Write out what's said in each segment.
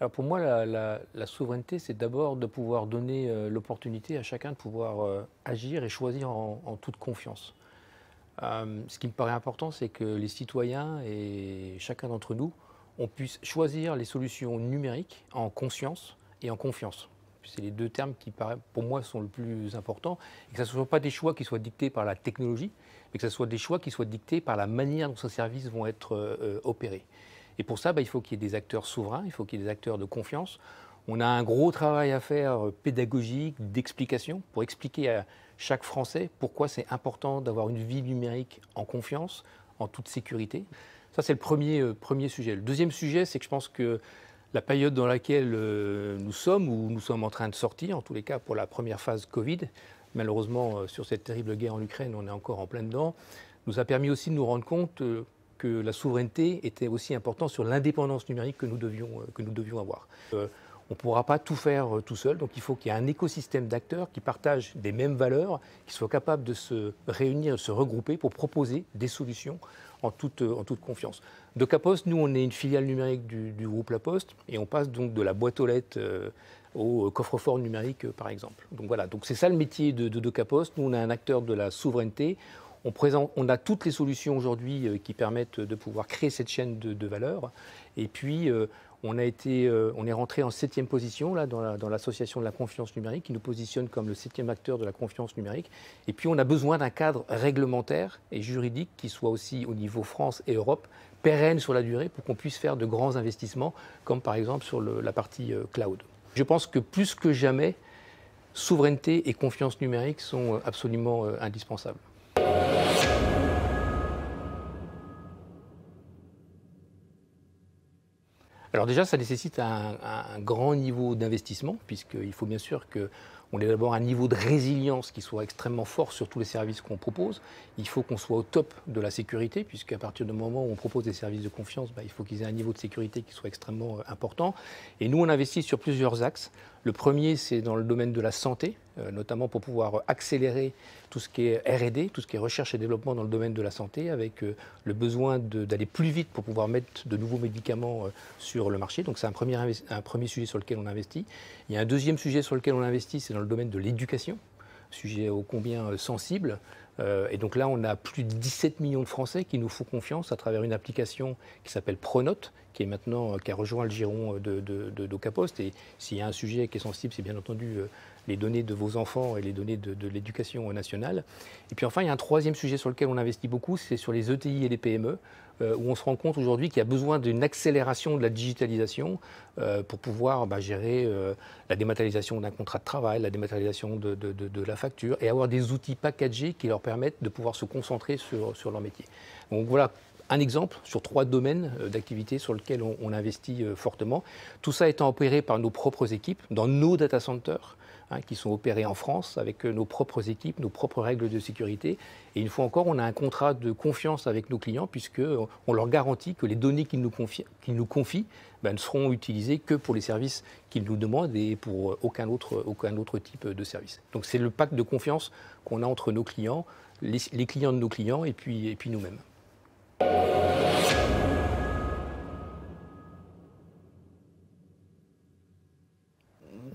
Alors pour moi, la souveraineté, c'est d'abord de pouvoir donner l'opportunité à chacun de pouvoir agir et choisir en toute confiance. Ce qui me paraît important, c'est que les citoyens et chacun d'entre nous, on puisse choisir les solutions numériques en conscience et en confiance. C'est les deux termes qui, pour moi, sont le plus importants. Et que ce ne soient pas des choix qui soient dictés par la technologie, mais que ce soit des choix qui soient dictés par la manière dont ces services vont être opérés. Et pour ça, il faut qu'il y ait des acteurs souverains, il faut qu'il y ait des acteurs de confiance. On a un gros travail à faire pédagogique, d'explication, pour expliquer à chaque Français pourquoi c'est important d'avoir une vie numérique en confiance, en toute sécurité. Ça, c'est le premier sujet. Le deuxième sujet, c'est que je pense que la période dans laquelle nous sommes, ou nous sommes en train de sortir, en tous les cas pour la première phase Covid, malheureusement sur cette terrible guerre en Ukraine, on est encore en plein dedans, nous a permis aussi de nous rendre compte que la souveraineté était aussi importante sur l'indépendance numérique que nous devions avoir. On ne pourra pas tout faire tout seul, donc il faut qu'il y ait un écosystème d'acteurs qui partagent des mêmes valeurs, qui soient capables de se réunir, de se regrouper pour proposer des solutions en toute confiance. DocaPost, nous, on est une filiale numérique du groupe La Poste, et on passe donc de la boîte aux lettres au coffre-fort numérique, par exemple. Donc voilà, donc c'est ça le métier de DocaPost. Nous, on est un acteur de la souveraineté. On a toutes les solutions aujourd'hui qui permettent de pouvoir créer cette chaîne de valeur. Et puis, on est rentré en 7e position là, dans l'association de la confiance numérique, qui nous positionne comme le 7e acteur de la confiance numérique. Et puis, on a besoin d'un cadre réglementaire et juridique qui soit aussi au niveau France et Europe, pérenne sur la durée, pour qu'on puisse faire de grands investissements, comme par exemple sur la partie cloud. Je pense que plus que jamais, souveraineté et confiance numérique sont absolument indispensables. Alors déjà, ça nécessite un grand niveau d'investissement, puisqu'il faut bien sûr qu'on ait d'abord un niveau de résilience qui soit extrêmement fort sur tous les services qu'on propose. Il faut qu'on soit au top de la sécurité, puisqu'à partir du moment où on propose des services de confiance, il faut qu'ils aient un niveau de sécurité qui soit extrêmement important. Et nous, on investit sur plusieurs axes. Le premier, c'est dans le domaine de la santé, notamment pour pouvoir accélérer tout ce qui est R&D, tout ce qui est recherche et développement dans le domaine de la santé, avec le besoin d'aller plus vite pour pouvoir mettre de nouveaux médicaments sur le marché. Donc c'est un premier sujet sur lequel on investit. Il y a un deuxième sujet sur lequel on investit, c'est dans le domaine de l'éducation, sujet ô combien sensible. Et donc là, on a plus de 17 millions de Français qui nous font confiance à travers une application qui s'appelle Pronote, qui a rejoint le giron de DocaPost. Et s'il y a un sujet qui est sensible, c'est bien entendu les données de vos enfants et les données de l'éducation nationale. Et puis enfin, il y a un troisième sujet sur lequel on investit beaucoup, c'est sur les ETI et les PME, où on se rend compte aujourd'hui qu'il y a besoin d'une accélération de la digitalisation pour pouvoir gérer la dématérialisation d'un contrat de travail, la dématérialisation de la facture, et avoir des outils packagés qui leur permettent de pouvoir se concentrer sur leur métier. Donc voilà un exemple sur 3 domaines d'activité sur lesquels on investit fortement. Tout ça étant opéré par nos propres équipes, dans nos data centers, qui sont opérés en France avec nos propres équipes, nos propres règles de sécurité. Et une fois encore, on a un contrat de confiance avec nos clients, puisqu'on leur garantit que les données qu'ils nous confient ne seront utilisées que pour les services qu'ils nous demandent et pour aucun autre type de service. Donc c'est le pacte de confiance qu'on a entre nos clients, les clients de nos clients et puis nous-mêmes.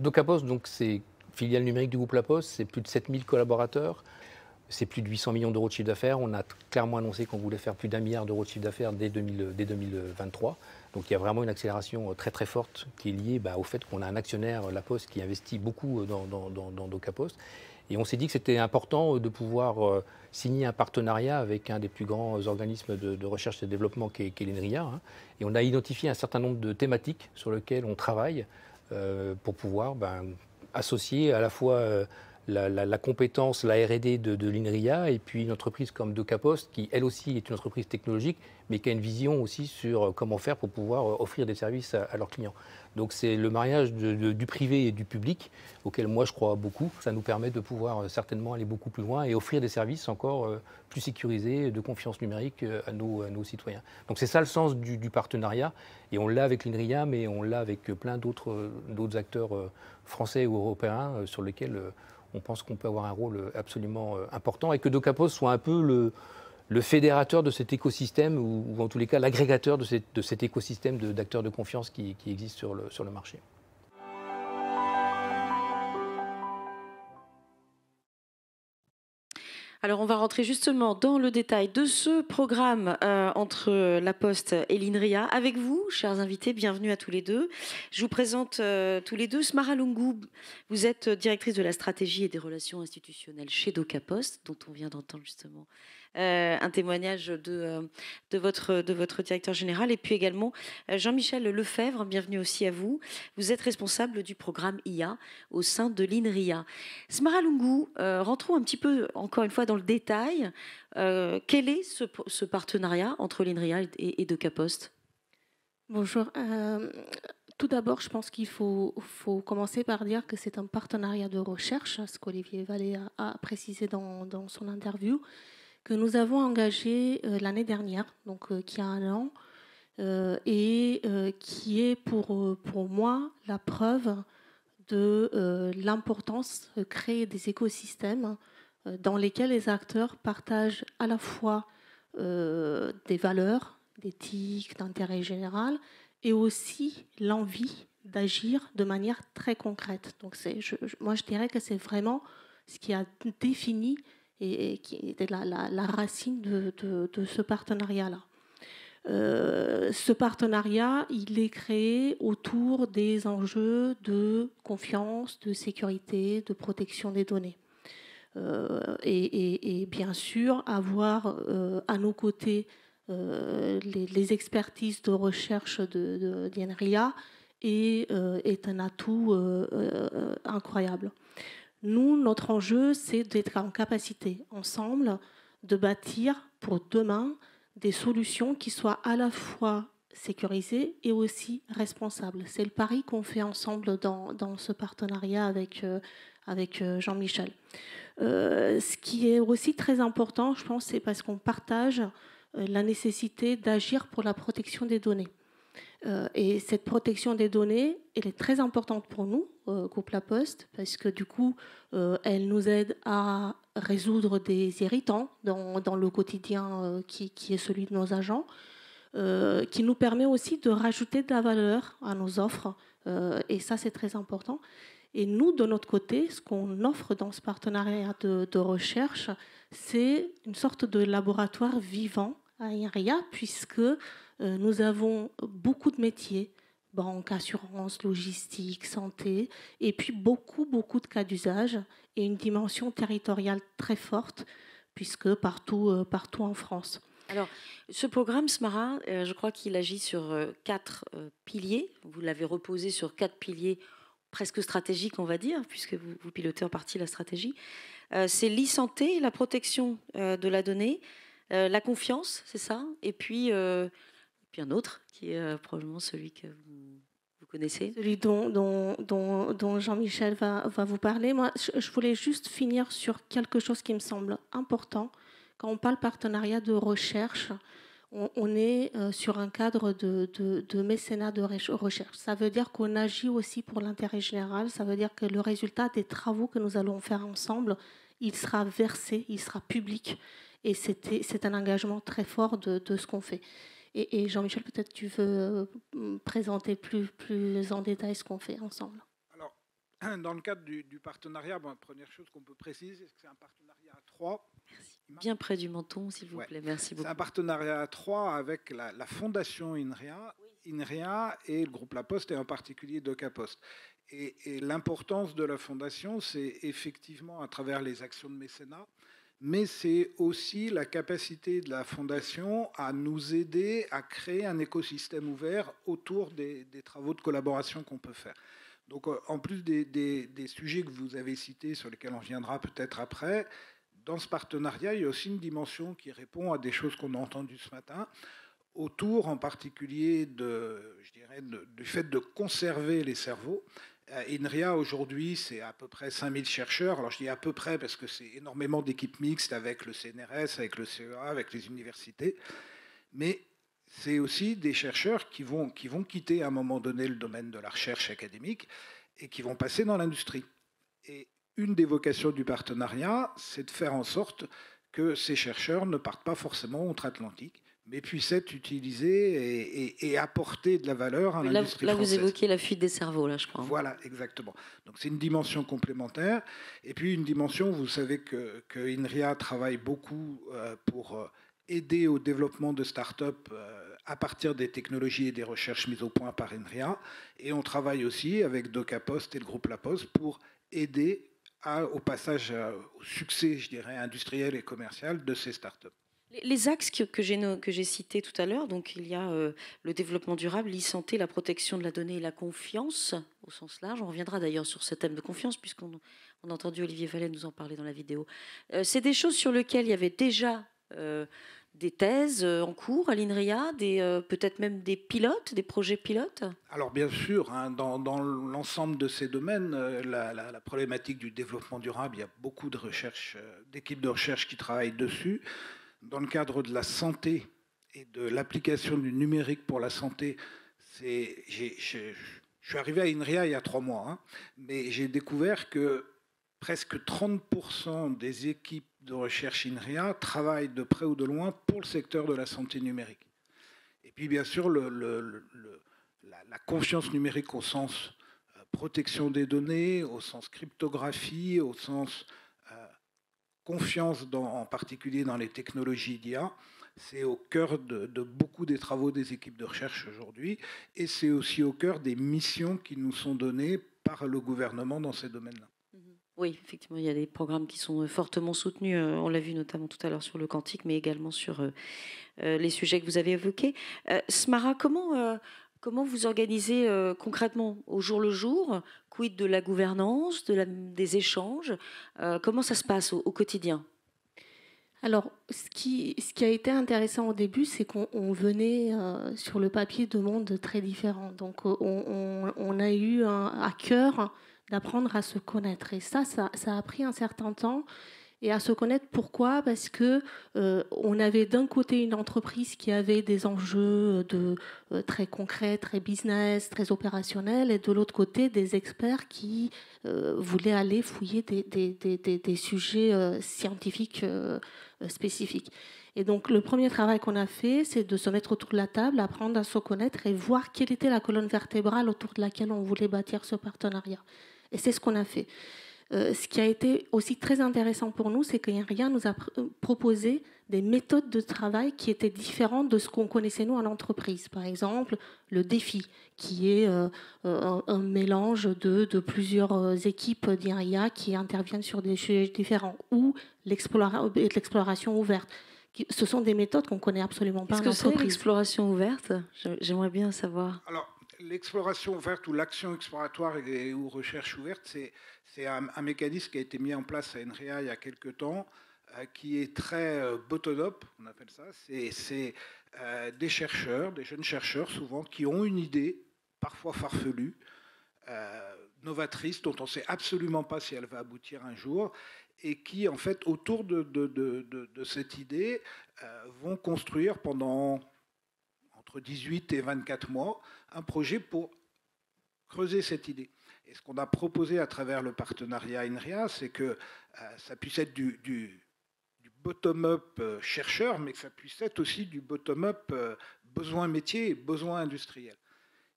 DocaPost, donc c'est filiale numérique du groupe La Poste, c'est plus de 7000 collaborateurs, c'est plus de 800 millions d'euros de chiffre d'affaires. On a clairement annoncé qu'on voulait faire plus d'1 milliard d'euros de chiffre d'affaires dès 2023. Donc il y a vraiment une accélération très très forte qui est liée au fait qu'on a un actionnaire, La Poste, qui investit beaucoup dans DocaPost. Et on s'est dit que c'était important de pouvoir signer un partenariat avec un des plus grands organismes de recherche et de développement qu'est l'INRIA. Et on a identifié un certain nombre de thématiques sur lesquelles on travaille pour pouvoir associer à la fois la compétence, la R&D de l'INRIA et puis une entreprise comme DocaPost qui, elle aussi, est une entreprise technologique, mais qui a une vision aussi sur comment faire pour pouvoir offrir des services à leurs clients. Donc c'est le mariage du privé et du public auquel moi je crois beaucoup. Ça nous permet de pouvoir certainement aller beaucoup plus loin et offrir des services encore plus sécurisés, de confiance numérique à nos citoyens. Donc c'est ça le sens du partenariat, et on l'a avec l'INRIA, mais on l'a avec plein d'autres acteurs français ou européens sur lesquels on pense qu'on peut avoir un rôle absolument important, et que DocaPost soit un peu le fédérateur de cet écosystème, ou en tous les cas l'agrégateur de cet écosystème d'acteurs de confiance qui existe sur le marché. Alors, on va rentrer justement dans le détail de ce programme entre La Poste et l'INRIA. Avec vous, chers invités, bienvenue à tous les deux. Je vous présente tous les deux. Smara Lungu, vous êtes directrice de la stratégie et des relations institutionnelles chez DocaPost, dont on vient d'entendre justement un témoignage de votre directeur général. Et puis également Jean-Michel Lefebvre, bienvenue aussi à vous. Vous êtes responsable du programme IA au sein de l'INRIA. Smara Lungu, rentrons un petit peu, encore une fois, dans le détail. Quel est ce partenariat entre l'INRIA et DocaPost? Bonjour. Tout d'abord, je pense qu'il faut commencer par dire que c'est un partenariat de recherche, ce qu'Olivier Vallée a précisé dans son interview, que nous avons engagé l'année dernière, donc qui a un an, et qui est pour moi la preuve de l'importance de créer des écosystèmes dans lesquels les acteurs partagent à la fois des valeurs, d'éthique, d'intérêt général, et aussi l'envie d'agir de manière très concrète. Donc moi, je dirais que c'est vraiment ce qui a défini et qui était la racine de ce partenariat-là. Ce partenariat, il est créé autour des enjeux de confiance, de sécurité, de protection des données. Et bien sûr, avoir à nos côtés les expertises de recherche d'INRIA est un atout incroyable. Nous, notre enjeu, c'est d'être en capacité, ensemble, de bâtir pour demain des solutions qui soient à la fois sécurisées et aussi responsables. C'est le pari qu'on fait ensemble dans ce partenariat avec Jean-Michel. Ce qui est aussi très important, je pense, c'est parce qu'on partage la nécessité d'agir pour la protection des données. Et cette protection des données, elle est très importante pour nous, groupe La Poste, parce que du coup, elle nous aide à résoudre des irritants dans le quotidien qui est celui de nos agents, qui nous permet aussi de rajouter de la valeur à nos offres, et ça, c'est très important. Et nous, de notre côté, ce qu'on offre dans ce partenariat de recherche, c'est une sorte de laboratoire vivant à INRIA, puisque nous avons beaucoup de métiers, banque, assurance, logistique, santé, et puis beaucoup de cas d'usage et une dimension territoriale très forte, puisque partout en France. Alors, ce programme Smara, je crois qu'il agit sur 4 piliers. Vous l'avez reposé sur 4 piliers presque stratégiques, on va dire, puisque vous pilotez en partie la stratégie. C'est l'e-santé, la protection de la donnée, la confiance, c'est ça, et puis un autre qui est probablement celui que vous connaissez. Celui dont Jean-Michel va vous parler. Moi, je voulais juste finir sur quelque chose qui me semble important. Quand on parle partenariat de recherche, on est sur un cadre de mécénat de recherche. Ça veut dire qu'on agit aussi pour l'intérêt général. Ça veut dire que le résultat des travaux que nous allons faire ensemble, il sera versé, il sera public. Et c'est un engagement très fort de ce qu'on fait. Et Jean-Michel, peut-être tu veux présenter plus en détail ce qu'on fait ensemble. Alors, dans le cadre du partenariat, la première chose qu'on peut préciser, c'est que c'est un partenariat à 3. Merci. Bien près du menton, s'il vous plaît. Merci beaucoup. C'est un partenariat à 3 avec la fondation INRIA, INRIA et le groupe La Poste, et en particulier DocaPost. Et l'importance de la fondation, c'est effectivement à travers les actions de mécénat, mais c'est aussi la capacité de la Fondation à nous aider à créer un écosystème ouvert autour des travaux de collaboration qu'on peut faire. Donc, en plus des sujets que vous avez cités, sur lesquels on viendra peut-être après, dans ce partenariat, il y a aussi une dimension qui répond à des choses qu'on a entendues ce matin, autour en particulier du fait de conserver les cerveaux. INRIA, aujourd'hui, c'est à peu près 5000 chercheurs. Alors, je dis à peu près parce que c'est énormément d'équipes mixtes avec le CNRS, avec le CEA, avec les universités. Mais c'est aussi des chercheurs qui vont quitter à un moment donné le domaine de la recherche académique et qui vont passer dans l'industrie. Et une des vocations du partenariat, c'est de faire en sorte que ces chercheurs ne partent pas forcément outre-Atlantique, mais puissent être utilisés et apporter de la valeur à l'industrie française. Là, vous évoquez la fuite des cerveaux, là, je crois. Voilà, exactement. Donc c'est une dimension complémentaire. Et puis une dimension, vous savez que INRIA travaille beaucoup pour aider au développement de start-up à partir des technologies et des recherches mises au point par INRIA. Et on travaille aussi avec DocaPost et le groupe La Poste pour aider au passage au succès, je dirais, industriel et commercial de ces start-up. Les axes que j'ai cités tout à l'heure, donc il y a le développement durable, l'e-santé, la protection de la donnée et la confiance au sens large. On reviendra d'ailleurs sur ce thème de confiance puisqu'on a entendu Olivier Vallet nous en parler dans la vidéo. C'est des choses sur lesquelles il y avait déjà des thèses en cours à l'INRIA, peut-être même des pilotes, des projets pilotes. Alors bien sûr, hein, dans l'ensemble de ces domaines, la problématique du développement durable, il y a beaucoup de recherches, d'équipes de recherche qui travaillent dessus. Dans le cadre de la santé et de l'application du numérique pour la santé, je suis arrivé à INRIA il y a 3 mois, hein, mais j'ai découvert que presque 30% des équipes de recherche INRIA travaillent de près ou de loin pour le secteur de la santé numérique. Et puis bien sûr, la confiance numérique au sens protection des données, au sens cryptographie, au sens confiance en particulier dans les technologies d'IA, c'est au cœur de beaucoup des travaux des équipes de recherche aujourd'hui, et c'est aussi au cœur des missions qui nous sont données par le gouvernement dans ces domaines-là. Oui, effectivement, il y a des programmes qui sont fortement soutenus, on l'a vu notamment tout à l'heure sur le quantique, mais également sur les sujets que vous avez évoqués. Smara, comment vous organisez concrètement au jour le jour? Quid de la gouvernance, des échanges? Comment ça se passe au quotidien? Alors, ce qui a été intéressant au début, c'est qu'on venait sur le papier de mondes très différents. Donc, on a eu à cœur d'apprendre à se connaître. Et ça a pris un certain temps. Et à se connaître, pourquoi? Parce que on avait d'un côté une entreprise qui avait des enjeux très concrets, très business, très opérationnels, et de l'autre côté des experts qui voulaient aller fouiller des sujets scientifiques spécifiques. Et donc le premier travail qu'on a fait, c'est de se mettre autour de la table, apprendre à se connaître et voir quelle était la colonne vertébrale autour de laquelle on voulait bâtir ce partenariat. Et c'est ce qu'on a fait. Ce qui a été aussi très intéressant pour nous, c'est qu'INRIA nous a proposé des méthodes de travail qui étaient différentes de ce qu'on connaissait nous en entreprise. Par exemple, le défi, qui est un mélange de plusieurs équipes d'INRIA qui interviennent sur des sujets différents, ou l'exploration ouverte. Ce sont des méthodes qu'on ne connaît absolument pas en entreprise. Qu'est-ce que c'est l'exploration ouverte? J'aimerais bien savoir. Alors, l'exploration ouverte ou l'action exploratoire ou recherche ouverte, c'est un mécanisme qui a été mis en place à INRIA il y a quelques temps, qui est très bottom-up, on appelle ça. C'est des chercheurs, des jeunes chercheurs souvent, qui ont une idée, parfois farfelue, novatrice, dont on ne sait absolument pas si elle va aboutir un jour, et qui, en fait, autour de cette idée, vont construire pendant entre 18 et 24 mois un projet pour creuser cette idée. Et ce qu'on a proposé à travers le partenariat INRIA, c'est que ça puisse être du bottom-up chercheur, mais que ça puisse être aussi du bottom-up besoin métier et besoin industriel.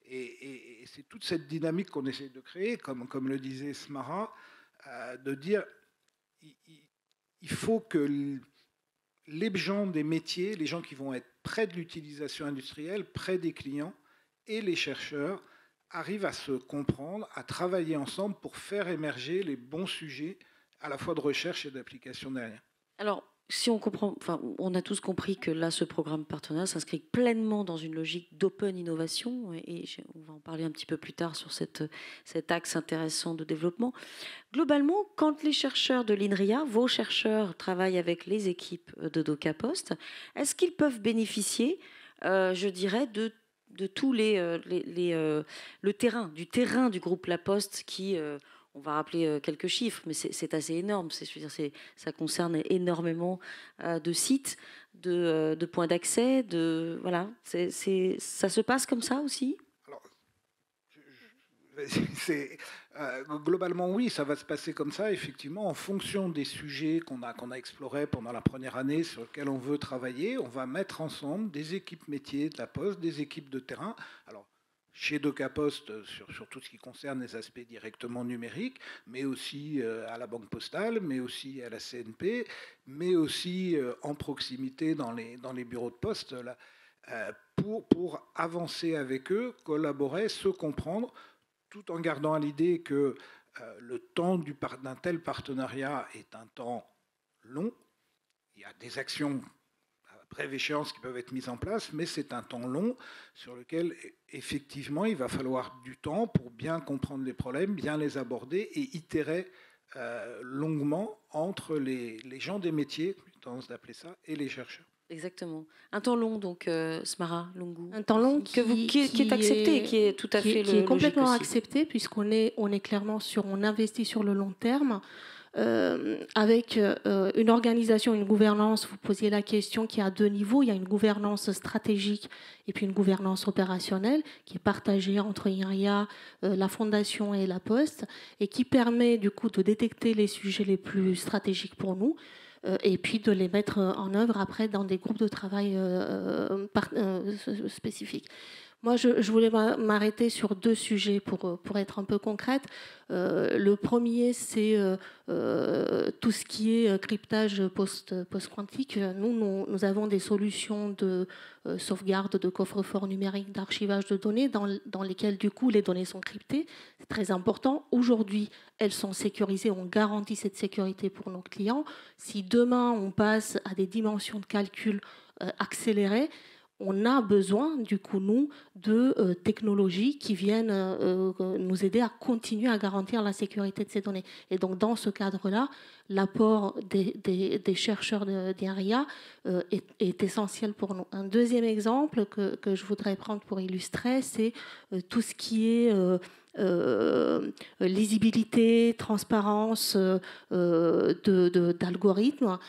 Et c'est toute cette dynamique qu'on essaie de créer, comme le disait Smara, de dire il faut que les gens des métiers, les gens qui vont être près de l'utilisation industrielle, près des clients, et les chercheurs arrivent à se comprendre, à travailler ensemble pour faire émerger les bons sujets à la fois de recherche et d'application derrière. Alors, si on comprend, enfin, on a tous compris que là, ce programme partenariat s'inscrit pleinement dans une logique d'open innovation, et on va en parler un petit peu plus tard sur cet axe intéressant de développement. Globalement, quand les chercheurs de l'INRIA, vos chercheurs, travaillent avec les équipes de DocaPost, est-ce qu'ils peuvent bénéficier, je dirais, de tout le terrain, du terrain du groupe La Poste qui... on va rappeler quelques chiffres, mais c'est assez énorme. Ça concerne énormément de sites, de points d'accès. Voilà, ça se passe comme ça aussi? Alors, Globalement, oui, ça va se passer comme ça, effectivement, en fonction des sujets qu'on a explorés pendant la première année, sur lesquels on veut travailler. On va mettre ensemble des équipes métiers de la Poste, des équipes de terrain. Alors, chez DocaPost, sur tout ce qui concerne les aspects directement numériques, mais aussi à la Banque Postale, mais aussi à la CNP, mais aussi en proximité dans les bureaux de poste, là, pour avancer avec eux, collaborer, se comprendre, tout en gardant à l'idée que le temps d'un tel partenariat est un temps long. Il y a des actions à brève échéance qui peuvent être mises en place, mais c'est un temps long sur lequel, effectivement, il va falloir du temps pour bien comprendre les problèmes, bien les aborder et itérer longuement entre les gens des métiers, j'ai tendance d'appeler ça, et les chercheurs. Exactement. Un temps long, donc, Smara Lungu. Un temps long qui est accepté et qui est tout à fait qui est complètement logique aussi. accepté, puisqu'on est clairement on investit sur le long terme. Avec une organisation, une gouvernance, vous posiez la question qui a 2 niveaux. Il y a une gouvernance stratégique et puis une gouvernance opérationnelle qui est partagée entre INRIA, la Fondation et la Poste, et qui permet du coup de détecter les sujets les plus stratégiques pour nous et puis de les mettre en œuvre après dans des groupes de travail spécifiques. Moi, je voulais m'arrêter sur 2 sujets pour être un peu concrète. Le premier, c'est tout ce qui est cryptage post-quantique. Nous avons des solutions de sauvegarde, de coffre-fort numérique, d'archivage de données dans lesquelles, du coup, les données sont cryptées. C'est très important. Aujourd'hui, elles sont sécurisées. On garantit cette sécurité pour nos clients. Si demain, on passe à des dimensions de calcul accélérées, on a besoin, du coup, nous, de technologies qui viennent nous aider à continuer à garantir la sécurité de ces données. Et donc, dans ce cadre-là, l'apport des chercheurs d'INRIA est essentiel pour nous. Un deuxième exemple que je voudrais prendre pour illustrer, c'est tout ce qui est lisibilité, transparence d'algorithmes.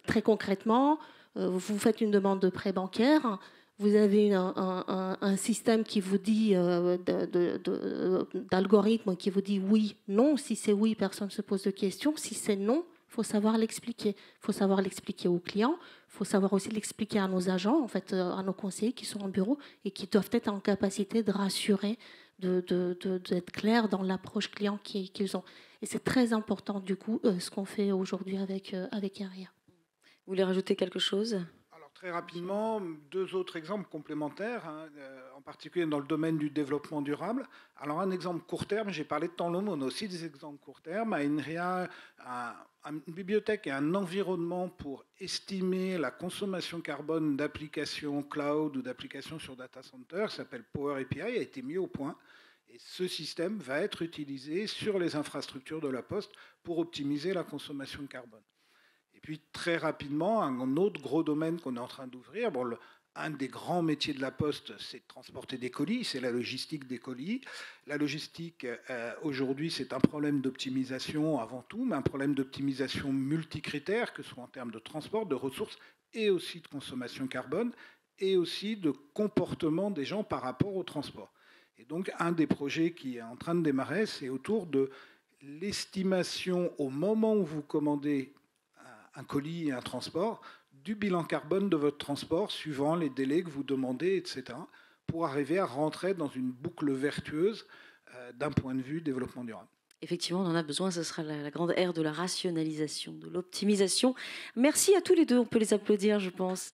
Très concrètement, vous faites une demande de prêt bancaire, vous avez un système qui vous dit, d'algorithme qui vous dit oui, non. Si c'est oui, personne ne se pose de questions. Si c'est non, il faut savoir l'expliquer. Il faut savoir l'expliquer aux clients. Il faut savoir aussi l'expliquer à nos agents, en fait, à nos conseillers qui sont en bureau et qui doivent être en capacité de rassurer, d'être clairs dans l'approche client qu'ils ont. Et c'est très important, du coup, ce qu'on fait aujourd'hui avec INRIA. Vous voulez rajouter quelque chose ? Alors, très rapidement, 2 autres exemples complémentaires, en particulier dans le domaine du développement durable. Alors, un exemple court terme, j'ai parlé de temps long, mais on a aussi des exemples court terme. À INRIA, une bibliothèque et un environnement pour estimer la consommation carbone d'applications cloud ou d'applications sur data center, qui s'appelle Power API, a été mis au point. Et ce système va être utilisé sur les infrastructures de la Poste pour optimiser la consommation de carbone. Et puis très rapidement, un autre gros domaine qu'on est en train d'ouvrir, un des grands métiers de la Poste, c'est de transporter des colis, c'est la logistique des colis. La logistique, aujourd'hui, c'est un problème d'optimisation avant tout, mais un problème d'optimisation multicritère, que ce soit en termes de transport, de ressources, et aussi de consommation carbone, et aussi de comportement des gens par rapport au transport. Et donc, un des projets qui est en train de démarrer, c'est autour de l'estimation au moment où vous commandez un colis et un transport, du bilan carbone de votre transport, suivant les délais que vous demandez, etc., pour arriver à rentrer dans une boucle vertueuse d'un point de vue développement durable. Effectivement, on en a besoin, ce sera la grande ère de la rationalisation, de l'optimisation. Merci à tous les deux, on peut les applaudir, je pense.